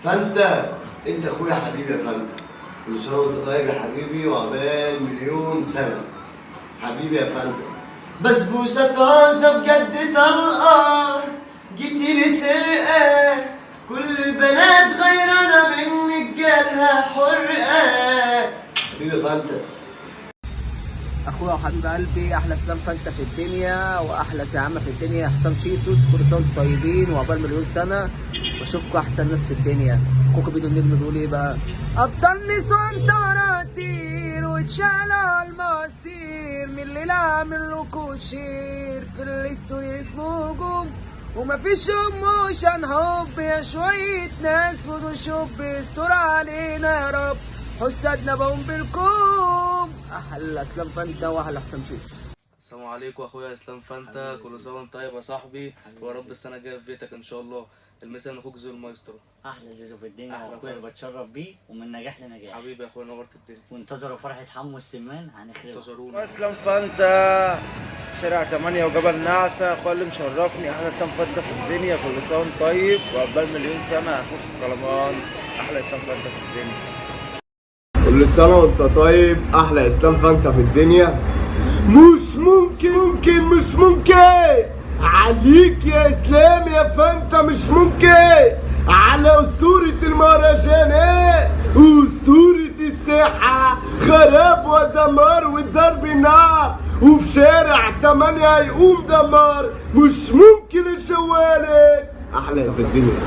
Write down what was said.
فانت اخويا حبيبي يا فانت. كل سنه وانت طيب يا حبيبي وعقبال مليون سنه. حبيبي يا فانت. بسبوسه طازه بجد طلقه، جيتي لي سرقه، كل البنات غيرانه منك جالها حرقه. حبيبي يا فانت. اخويا وحبيب قلبي، احلى اسلام فانتا في الدنيا واحلى زعامه في الدنيا حسام شيتوس. كل سنه وانتم طيبين وعقبال مليون سنه واشوفكم احسن ناس في الدنيا. اخوكم بيدو النجم بيقول ايه بقى؟ ابطال نسوان طراطير واتشالوا المصير، من الليله عامل لكم شير في الاستوري اسمه هجوم، ومفيش ايموشن حب يا شويه ناس فوتوشوب يستر علينا يا رب، حسادنا بقوم بالكم. احلى اسلام فانتا واحلى حسام شيتوس. السلام عليكم اخويا اسلام فانتا، كل سنه وانت طيب يا صاحبي، ويا رب السنه الجايه في بيتك ان شاء الله. المثال من اخوك زويل المايسترو. احلى زيزو في الدنيا واخويا بتشرف بيه ومن نجاح لنجاح. حبيبي يا اخويا نورت الدنيا. وانتظروا فرحه حمو السمان هنخربها. انتظرونا. اسلام فانتا شارع 8 وجبل نعسة. اخويا اللي مشرفني احلى اسلام فانتا في الدنيا. كل سنه وانت طيب وعقبال مليون سنه. اخوك طلبان احلى اسلام فانتا في الدنيا. كل سنة وانت طيب، أحلى إسلام فانتا في الدنيا. مش ممكن عليك يا إسلام يا فانتا، مش ممكن على أسطورة المهرجانات وأسطورة الساحة، خراب ودمار والضرب نار، وفي شارع 8 هيقوم دمار. مش ممكن الشوالي أحلى في الدنيا.